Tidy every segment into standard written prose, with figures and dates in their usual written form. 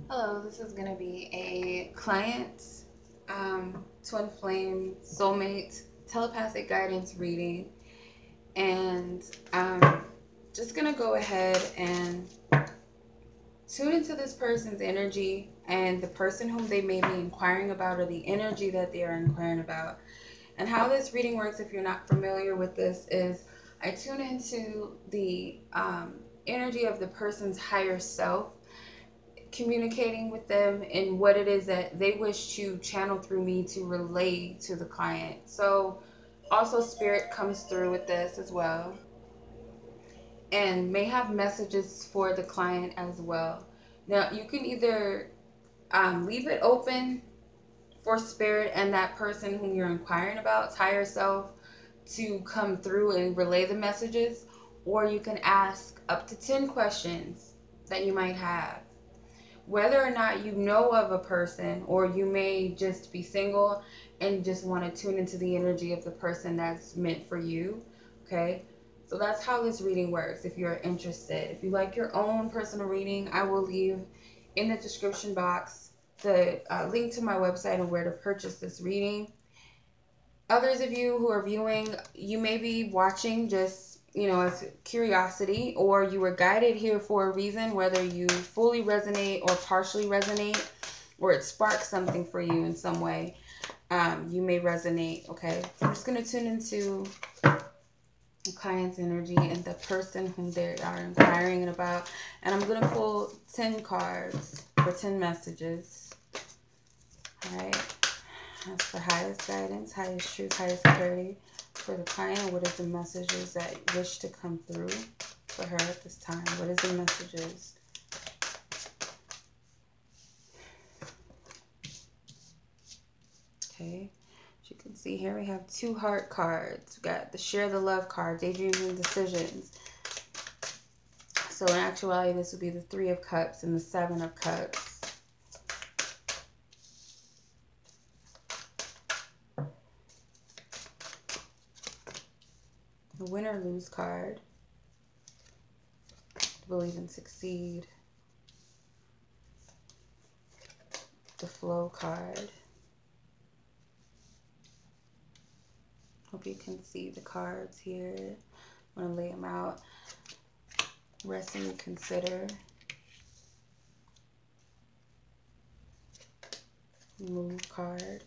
Hello, this is going to be a client, twin flame, soulmate, telepathic guidance reading. And I'm just going to go ahead and tune into this person's energy and the person whom they may be inquiring about, or the energy that they are inquiring about. And how this reading works, if you're not familiar with this, is I tune into the energy of the person's higher self, communicating with them and what it is that they wish to channel through me to relay to the client. So also spirit comes through with this as well, and may have messages for the client as well. Now you can either leave it open for spirit and that person whom you're inquiring about, higher self, to come through and relay the messages, or you can ask up to 10 questions that you might have. Whether or not you know of a person, or you may just be single and just want to tune into the energy of the person that's meant for you. Okay, so that's how this reading works. If you're interested, if you like your own personal reading, I will leave in the description box the link to my website and where to purchase this reading. Others of you who are viewing, you may be watching just, as curiosity, or you were guided here for a reason, whether you fully resonate or partially resonate, or it sparks something for you in some way. You may resonate. Okay, so I'm just going to tune into the client's energy and the person whom they are inquiring about, and I'm going to pull 10 cards for 10 messages. All right. That's for highest guidance, highest truth, highest clarity for the client. What is the messages that wish to come through for her at this time? What is the messages? Okay. As you can see here, we have 2 heart cards. We got the share the love card, daydreams and decisions. So in actuality, this would be the 3 of Cups and the 7 of Cups. The win or lose card. Believe and succeed. The flow card. Hope you can see the cards here. I'm going to lay them out. Rest and reconsider. Move card.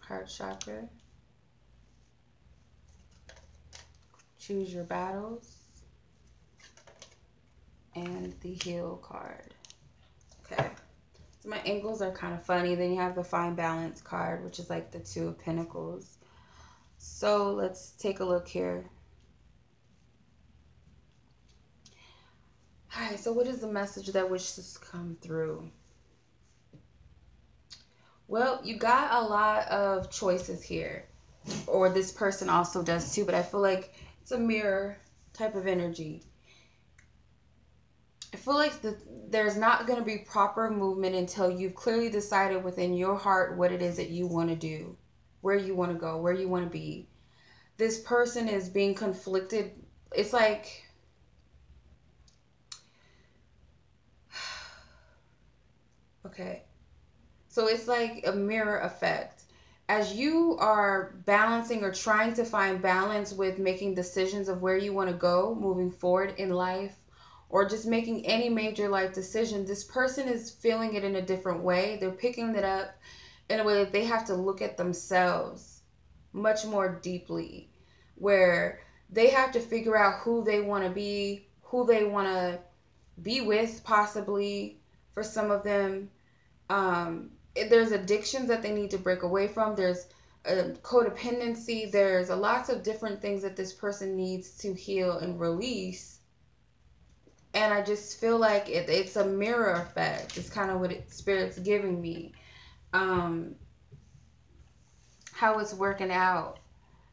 Heart chakra. Choose your battles. And the heal card. Okay. So my angles are kind of funny. Then you have the fine balance card, which is like the 2 of Pentacles. So let's take a look here. Hi, so what is the message that wishes to come through? Well, you got a lot of choices here. Or this person also does too, but I feel like it's a mirror type of energy. I feel like there's not going to be proper movement until you've clearly decided within your heart what it is that you want to do, where you want to go, where you want to be. This person is being conflicted. It's like, okay, so it's like a mirror effect. As you are balancing or trying to find balance with making decisions of where you want to go moving forward in life, or just making any major life decision, this person is feeling it in a different way. They're picking it up in a way that they have to look at themselves much more deeply, where they have to figure out who they want to be, who they want to be with, possibly for some of them. There's addictions that they need to break away from. There's codependency. There's lots of different things that this person needs to heal and release. And I just feel like it's a mirror effect. It's kind of what Spirit's giving me. How it's working out.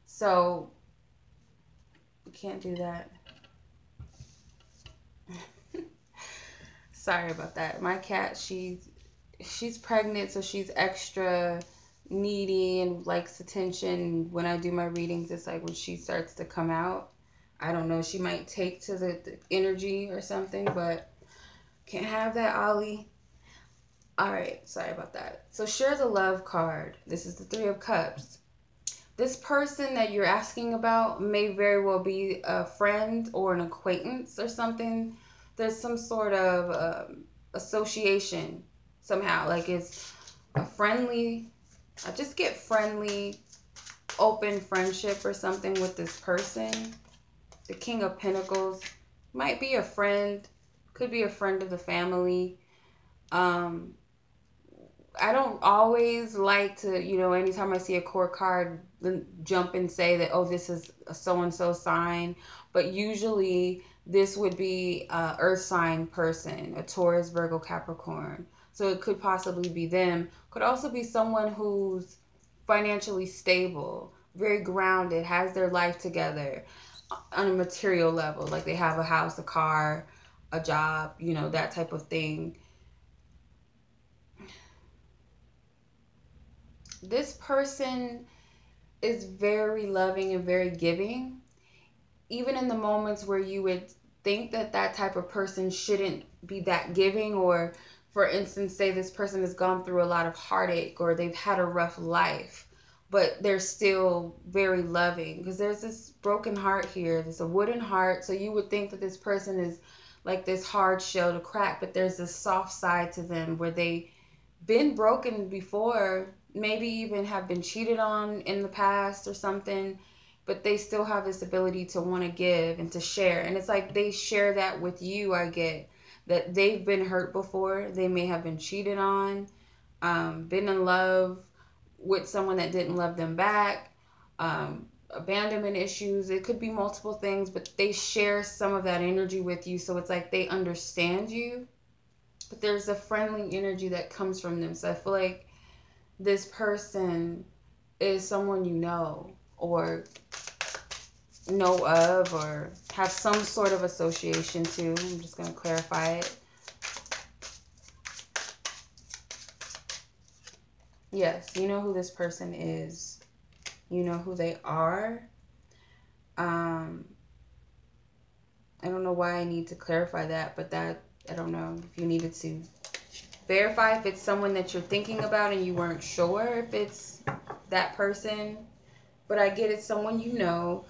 So, we can't do that. Sorry about that. My cat, she's pregnant, so she's extra needy and likes attention. When I do my readings, it's like when she starts to come out, I don't know, she might take to the energy or something, but can't have that, Ollie. All right, sorry about that. So share the love card. This is the Three of Cups. This person that you're asking about may very well be a friend or an acquaintance or something. There's some sort of association somehow. Like it's a friendly, I just get friendly, open friendship or something with this person. The King of Pentacles might be a friend, could be a friend of the family. I don't always like to, you know, anytime I see a court card, jump and say that, oh, this is a so-and-so sign. But usually this would be a earth sign person, a Taurus, Virgo, Capricorn. So it could possibly be them. Could also be someone who's financially stable, very grounded, has their life together on a material level. Like they have a house, a car, a job, you know, that type of thing. This person is very loving and very giving. Even in the moments where you would think that that type of person shouldn't be that giving, or for instance, say this person has gone through a lot of heartache or they've had a rough life, but they're still very loving, because there's this broken heart here. There's a wooden heart. So you would think that this person is like this hard shell to crack, but there's this soft side to them where they've been broken before, maybe even have been cheated on in the past or something, but they still have this ability to want to give and to share. And it's like they share that with you. I get that they've been hurt before. They may have been cheated on, been in love with someone that didn't love them back, abandonment issues. It could be multiple things, but they share some of that energy with you. So it's like they understand you, but there's a friendly energy that comes from them. So I feel like this person is someone you know or know of or have some sort of association to. I'm just going to clarify it. Yes, you know who this person is. You know who they are. I don't know why I need to clarify that, but that, I don't know if you needed to verify if it's someone that you're thinking about and you weren't sure if it's that person. But I get it's someone you know.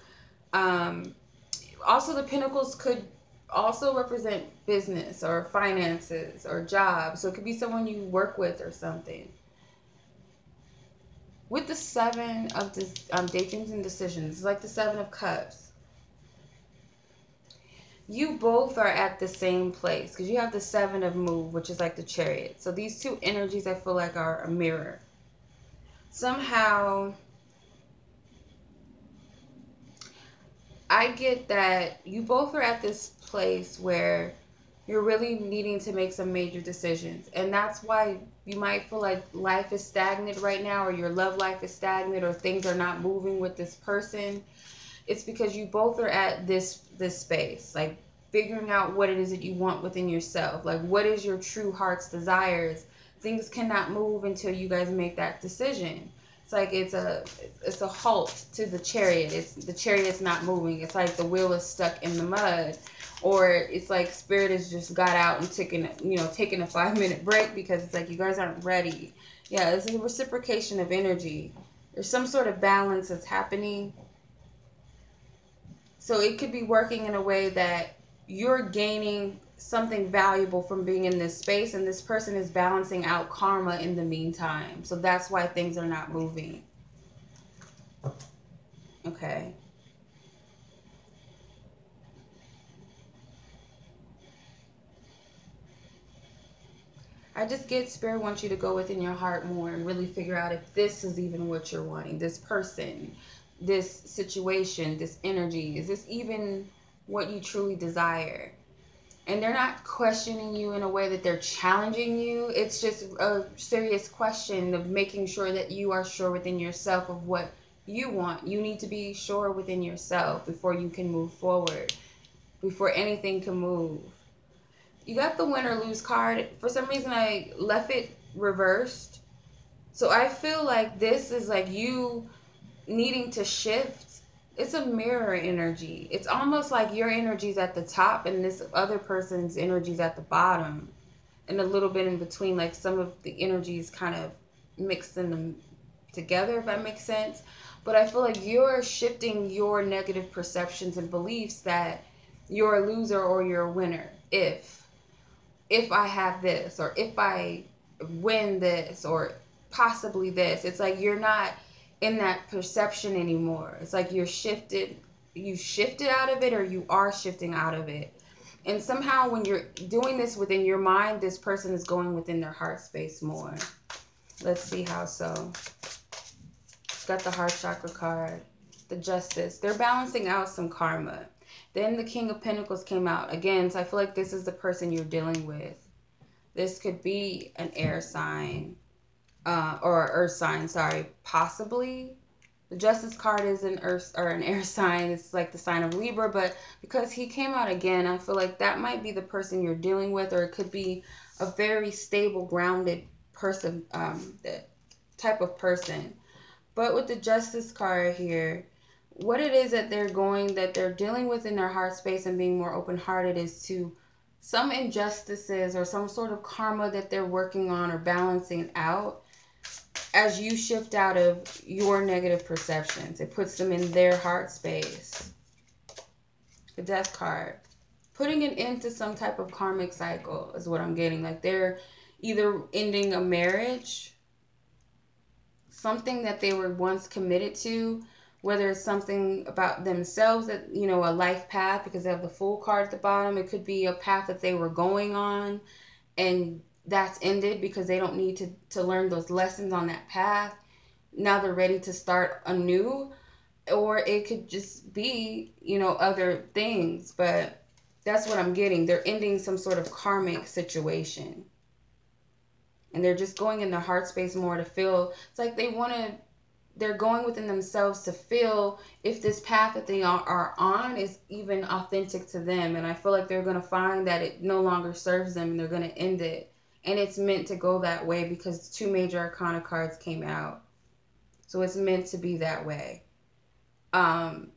Also, the Pentacles could also represent business or finances or jobs. So it could be someone you work with or something. With the Seven of Daydreams and Decisions, it's like the Seven of Cups. You both are at the same place because you have the Seven of Move, which is like the Chariot. So these two energies I feel like are a mirror. Somehow I get that you both are at this place where you're really needing to make some major decisions. And that's why you might feel like life is stagnant right now, or your love life is stagnant, or things are not moving with this person. It's because you both are at this space, like figuring out what it is that you want within yourself. Like, what is your true heart's desires? Things cannot move until you guys make that decision. It's like it's a halt to the chariot. The chariot's not moving. It's like the wheel is stuck in the mud, or it's like Spirit has just got out and taken a 5-minute break because it's like you guys aren't ready. Yeah, it's a reciprocation of energy. There's some sort of balance that's happening. So it could be working in a way that you're gaining something valuable from being in this space, and this person is balancing out karma in the meantime. So that's why things are not moving. Okay. I just get Spirit wants you to go within your heart more and really figure out if this is even what you're wanting. This person, this situation, this energy, is this even what you truly desire? And they're not questioning you in a way that they're challenging you. It's just a serious question of making sure that you are sure within yourself of what you want. You need to be sure within yourself before you can move forward, before anything can move. You got the win or lose card. For some reason, I left it reversed. So I feel like this is like you needing to shift it's a mirror energy. It's almost like your energy's at the top and this other person's energy's at the bottom, and a little bit in between. Like some of the energies kind of mixed in them together, if that makes sense. But I feel like you're shifting your negative perceptions and beliefs that you're a loser or you're a winner if I have this, or if I win this, or possibly this. It's like you're not in that perception anymore. It's like you shifted out of it, or you are shifting out of it. And somehow when you're doing this within your mind, this person is going within their heart space more. Let's see how so. It's got the heart chakra card, the Justice. They're balancing out some karma. Then the King of Pentacles came out. Again, so I feel like this is the person you're dealing with. This could be an air sign, or earth sign, sorry, possibly. The Justice card is an earth or an air sign. It's like the sign of Libra, but because he came out again, I feel like that might be the person you're dealing with, or it could be a very stable, grounded person, that type of person. But with the Justice card here, what it is that they're dealing with in their heart space and being more open-hearted is to some injustices or some sort of karma that they're working on or balancing out. As you shift out of your negative perceptions, it puts them in their heart space. The Death card. Putting an end to some type of karmic cycle is what I'm getting. Like they're either ending a marriage, something that they were once committed to, whether it's something about themselves that, you know, a life path, because they have the Fool card at the bottom. It could be a path that they were going on and that's ended because they don't need to learn those lessons on that path. Now they're ready to start anew. Or it could just be, you know, other things. But that's what I'm getting. They're ending some sort of karmic situation. And they're just going in the heart space more to feel. It's like they're going within themselves to feel if this path that they are on is even authentic to them. And I feel like they're going to find that it no longer serves them and they're going to end it. And it's meant to go that way because 2 major arcana cards came out. So it's meant to be that way. The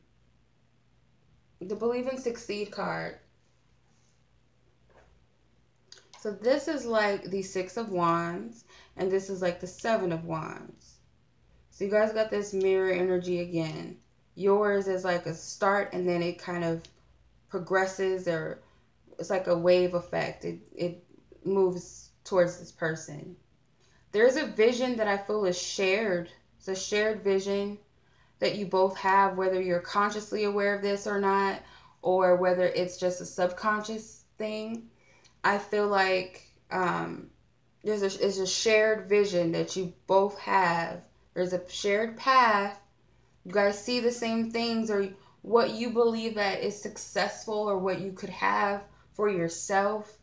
Believe and Succeed card. So this is like the 6 of Wands. And this is like the 7 of Wands. So you guys got this mirror energy again. Yours is like a start and then it kind of progresses, or it's like a wave effect. It moves towards this person. There's a vision that I feel is shared. It's a shared vision that you both have, whether you're consciously aware of this or not, or whether it's just a subconscious thing. I feel like it's a shared vision that you both have. There's a shared path. You guys see the same things, or what you believe that is successful or what you could have for yourself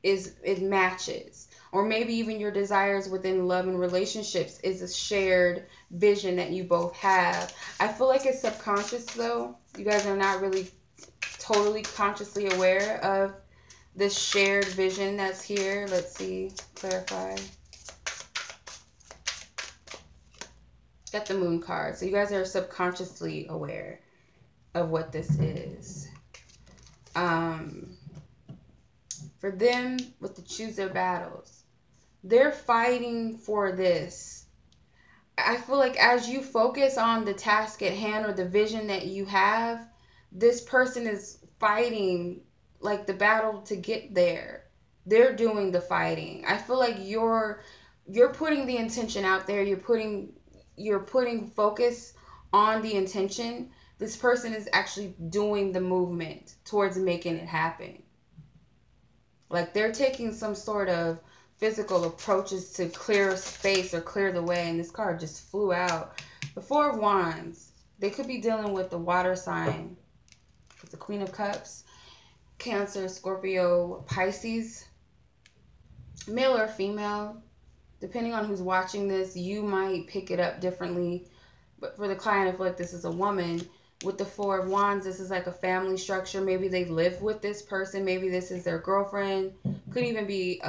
it matches. Or maybe even your desires within love and relationships is a shared vision that you both have. I feel like it's subconscious though. You guys are not really totally consciously aware of this shared vision that's here. Let's see, clarify. Got the Moon card. So you guys are subconsciously aware of what this is. For them, with the Choose Their Battles, they're fighting for this. I feel like as you focus on the task at hand or the vision that you have, this person is fighting like the battle to get there. They're doing the fighting. I feel like you're putting the intention out there. You're putting focus on the intention. This person is actually doing the movement towards making it happen. Like they're taking some sort of physical approaches to clear space or clear the way. And this card just flew out. The 4 of Wands. They could be dealing with the water sign. With the Queen of Cups. Cancer, Scorpio, Pisces. Male or female. Depending on who's watching this, you might pick it up differently. But for the client, I feel like this is a woman. With the 4 of Wands, this is like a family structure. Maybe they live with this person. Maybe this is their girlfriend. Could even be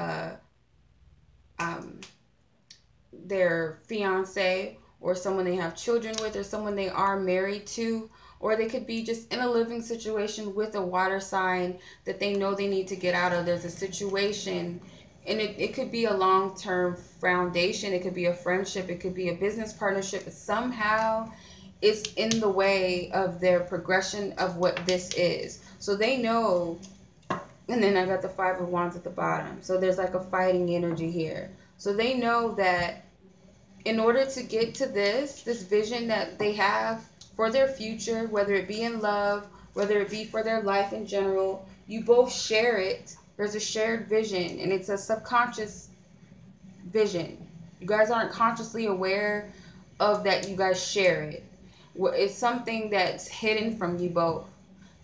their fiance, or someone they have children with, or someone they are married to, or they could be just in a living situation with a water sign that they know they need to get out of. There's a situation, and it could be a long-term foundation, it could be a friendship, it could be a business partnership, but somehow it's in the way of their progression of what this is. So they know. And then I got the Five of Wands at the bottom. So there's like a fighting energy here. So they know that in order to get to this vision that they have for their future, whether it be in love, whether it be for their life in general, you both share it. There's a shared vision, and it's a subconscious vision. You guys aren't consciously aware of that you guys share it. It's something that's hidden from you both.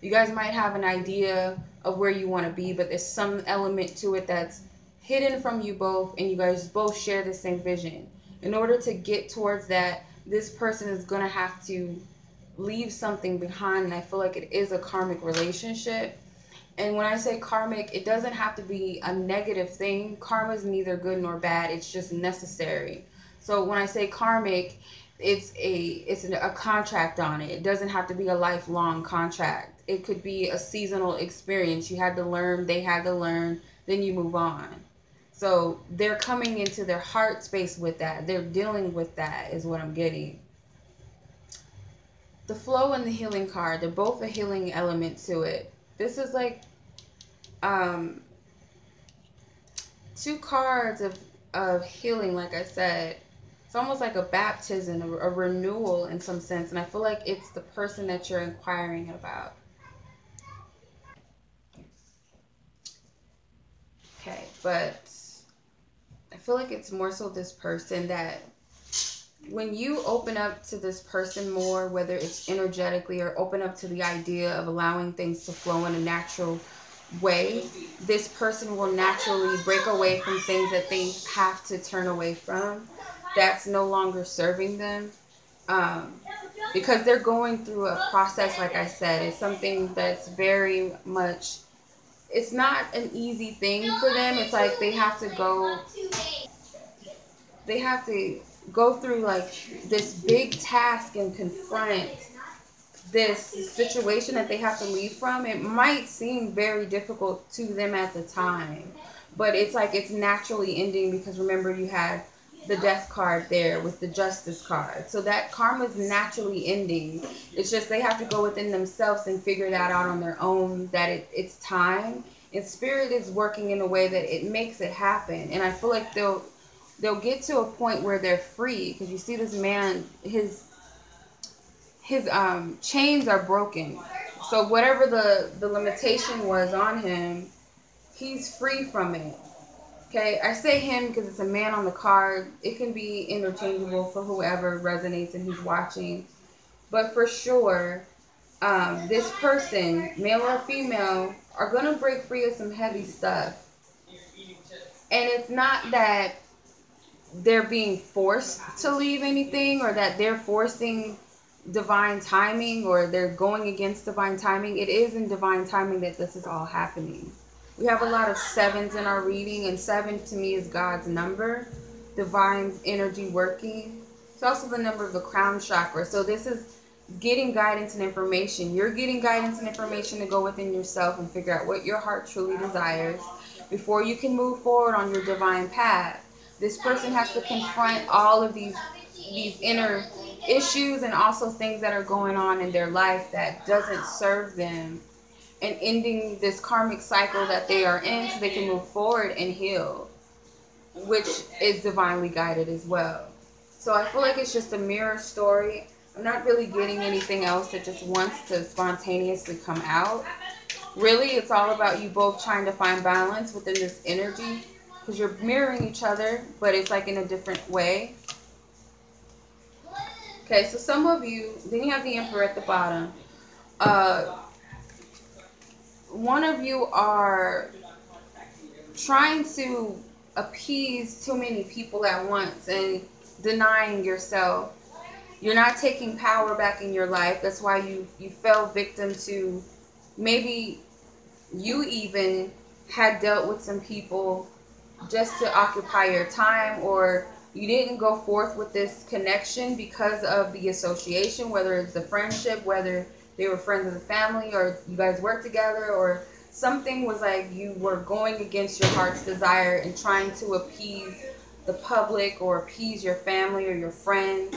You guys might have an idea of where you want to be, but there's some element to it that's hidden from you both, and you guys both share the same vision. In order to get towards that, this person is going to have to leave something behind, and I feel like it is a karmic relationship. And when I say karmic, it doesn't have to be a negative thing. Karma is neither good nor bad. It's just necessary. So when I say karmic, it's a contract on it. It doesn't have to be a lifelong contract. It could be a seasonal experience. You had to learn, they had to learn, then you move on. So they're coming into their heart space with that. They're dealing with that is what I'm getting. The flow and the healing card, they're both a healing element to it. This is like two cards of healing, like I said. It's almost like a baptism, a renewal in some sense. And I feel like it's the person that you're inquiring about. Okay, but I feel like it's more so this person that when you open up to this person more, whether it's energetically or open up to the idea of allowing things to flow in a natural way, this person will naturally break away from things that they have to turn away from. That's no longer serving them. Because they're going through a process, like I said. It's something that's very much, it's not an easy thing for them. It's like they have to go through like this big task and confront this situation that they have to leave from. It might seem very difficult to them at the time, but it's like it's naturally ending, because remember you had the death card there with the justice card. So that karma is naturally ending. It's just they have to go within themselves and figure that out on their own, that it's time. And spirit is working in a way that it makes it happen. And I feel like they'll get to a point where they're free, because you see this man, his chains are broken. So whatever the limitation was on him, he's free from it. Okay, I say him because it's a man on the card. It can be interchangeable for whoever resonates and who's watching. But for sure, this person, male or female, are going to break free of some heavy stuff. And it's not that they're being forced to leave anything, or that they're forcing divine timing, or they're going against divine timing. It is in divine timing that this is all happening. We have a lot of 7s in our reading, and 7 to me is God's number, divine energy working. It's also the number of the crown chakra. So this is getting guidance and information. You're getting guidance and information to go within yourself and figure out what your heart truly desires before you can move forward on your divine path. This person has to confront all of these inner issues and also things that are going on in their life that doesn't serve them, and ending this karmic cycle that they are in so they can move forward and heal, which is divinely guided as well. So I feel like it's just a mirror story. I'm not really getting anything else that just wants to spontaneously come out. Really, it's all about you both trying to find balance within this energy, because you're mirroring each other, but it's like in a different way. Okay, so some of you, then you have the Emperor at the bottom. One of you are trying to appease too many people at once and denying yourself. You're not taking power back in your life. That's why you fell victim to, maybe you even had dealt with some people just to occupy your time, or you didn't go forth with this connection because of the association, whether it's the friendship, whether they were friends of the family, or you guys worked together, or something was like you were going against your heart's desire and trying to appease the public or appease your family or your friends,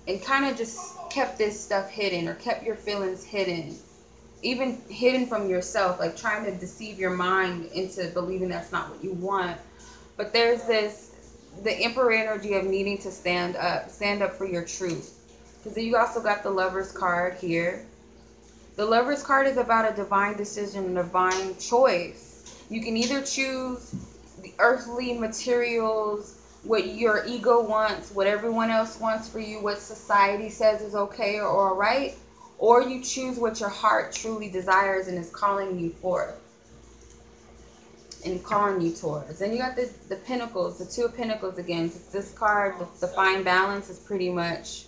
and kind of just kept this stuff hidden or kept your feelings hidden, even hidden from yourself, like trying to deceive your mind into believing that's not what you want. But there's the Emperor energy of needing to stand up for your truth. Because then you also got the Lover's card here. The Lover's card is about a divine decision, a divine choice. You can either choose the earthly materials, what your ego wants, what everyone else wants for you, what society says is okay or all right, or you choose what your heart truly desires and is calling you for and calling you towards. And you got the Pentacles, the Two of Pentacles again. This card, the fine balance, is pretty much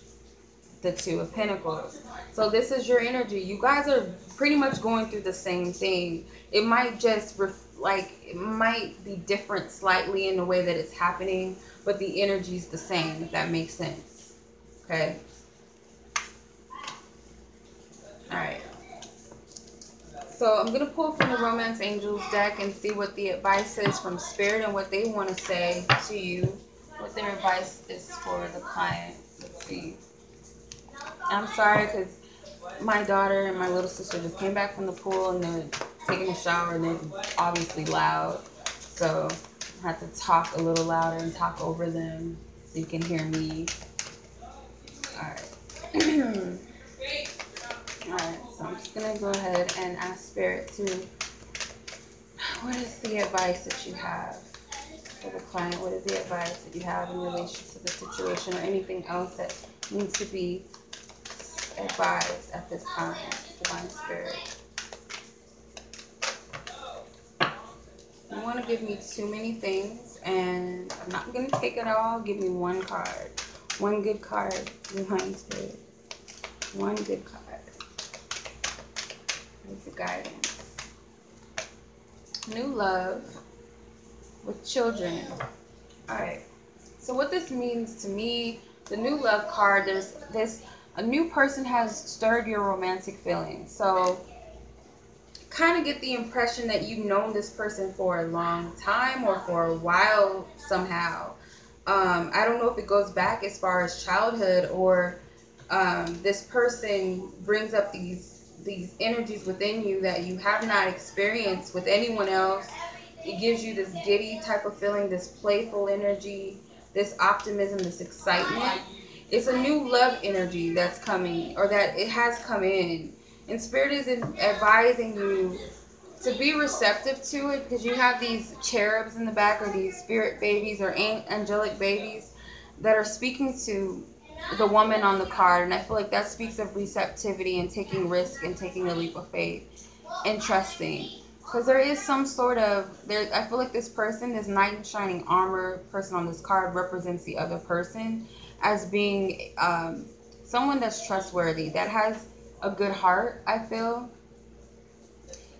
the Two of Pentacles. So this is your energy. You guys are pretty much going through the same thing. It might just it might be different slightly in the way that it's happening, but the energy is the same, if that makes sense. Okay. All right. So I'm going to pull from the Romance Angels deck and see what the advice is from Spirit and what they want to say to you. What their advice is for the client. Let's see. I'm sorry because my daughter and my little sister just came back from the pool and they're taking a shower and they're obviously loud. So I have to talk a little louder and talk over them so you can hear me. Alright. Alright, so I'm just going to go ahead and ask Spirit to, what is the advice that you have for the client? What is the advice that you have in relation to the situation or anything else that needs to be advised at this time, Divine Spirit? You want to give me too many things, and I'm not going to take it all. Give me one card. One good card, Divine Spirit. One good card. With the guidance. New love with children. Alright. So what this means to me, the new love card, there's this, a new person has stirred your romantic feelings. So kind of get the impression that you've known this person for a long time or for a while somehow. I don't know if it goes back as far as childhood, or this person brings up these energies within you that you have not experienced with anyone else. It gives you this giddy type of feeling, this playful energy, this optimism, this excitement. It's a new love energy that's coming, or that it has come in. And Spirit is advising you to be receptive to it, because you have these cherubs in the back, or these spirit babies or angelic babies that are speaking to the woman on the card. And I feel like that speaks of receptivity and taking risk and taking a leap of faith and trusting. Because there is some sort of, I feel like this person, this knight in shining armor person on this card, represents the other person as being someone that's trustworthy, that has a good heart, I feel.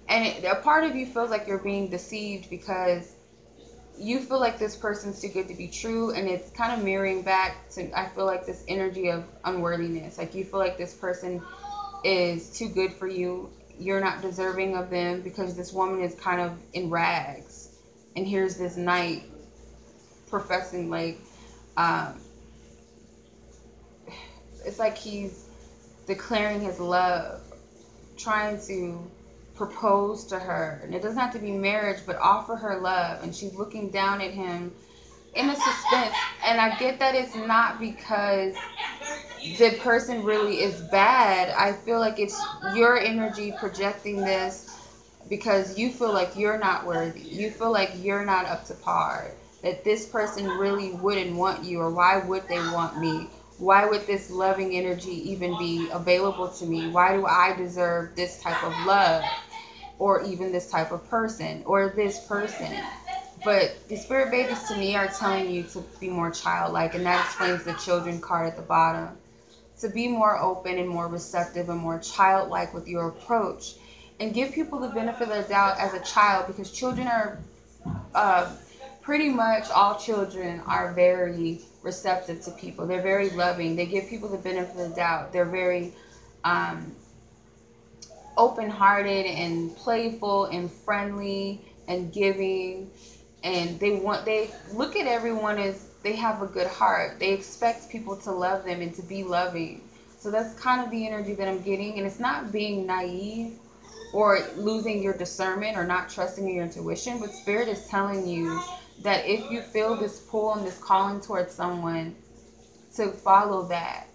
And a part of you feels like you're being deceived because you feel like this person's too good to be true, and it's kind of mirroring back to, I feel like, this energy of unworthiness. Like you feel like this person is too good for you. You're not deserving of them because this woman is kind of in rags. And here's this knight professing like, it's like he's declaring his love, trying to propose to her. And it doesn't have to be marriage, but offer her love. And she's looking down at him in a suspense. And I get that it's not because the person really is bad. I feel like it's your energy projecting this because you feel like you're not worthy. You feel like you're not up to par. That this person really wouldn't want you, or why would they want me? Why would this loving energy even be available to me? Why do I deserve this type of love? Or even this type of person, or this person? But the spirit babies to me are telling you to be more childlike, and that explains the children card at the bottom. To be more open and more receptive and more childlike with your approach, and give people the benefit of the doubt as a child, because children are, pretty much all children are very receptive to people. They're very loving. They give people the benefit of the doubt. They're very, open-hearted and playful and friendly and giving, and they look at everyone as they have a good heart. They expect people to love them and to be loving. So that's kind of the energy that I'm getting, and it's not being naive or losing your discernment or not trusting in your intuition, but Spirit is telling you that if you feel this pull and this calling towards someone, to follow that.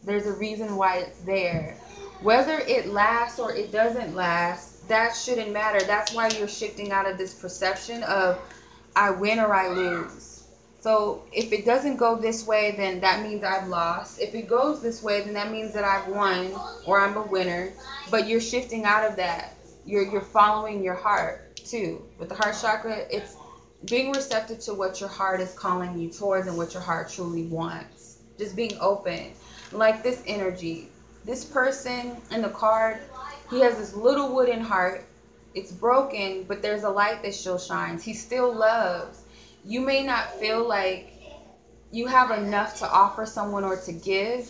There's a reason why it's there. Whether it lasts or it doesn't last, that shouldn't matter. That's why you're shifting out of this perception of I win or I lose. So if it doesn't go this way, then that means I've lost. If it goes this way, then that means that I've won or I'm a winner. But you're shifting out of that. You're following your heart too. With the heart chakra, it's being receptive to what your heart is calling you towards and what your heart truly wants. Just being open. Like this energy. This person in the card, he has this little wooden heart. It's broken, but there's a light that still shines. He still loves. You may not feel like you have enough to offer someone or to give.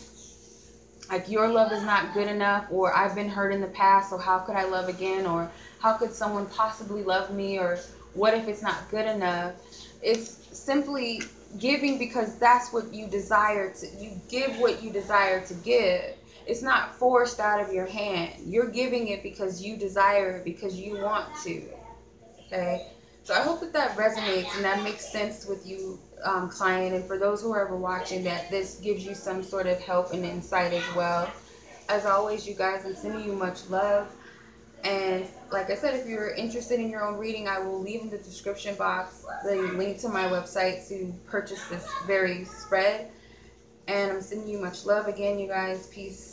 Like your love is not good enough, or I've been hurt in the past, so how could I love again? Or how could someone possibly love me? Or what if it's not good enough? It's simply giving because that's what you desire to. You give what you desire to give. It's not forced out of your hand. You're giving it because you desire it, because you want to. Okay? So I hope that resonates and that makes sense with you, client. And for those who are ever watching, that this gives you some sort of help and insight as well. As always, you guys, I'm sending you much love. And like I said, if you're interested in your own reading, I will leave in the description box the link to my website to purchase this very spread. And I'm sending you much love again, you guys. Peace.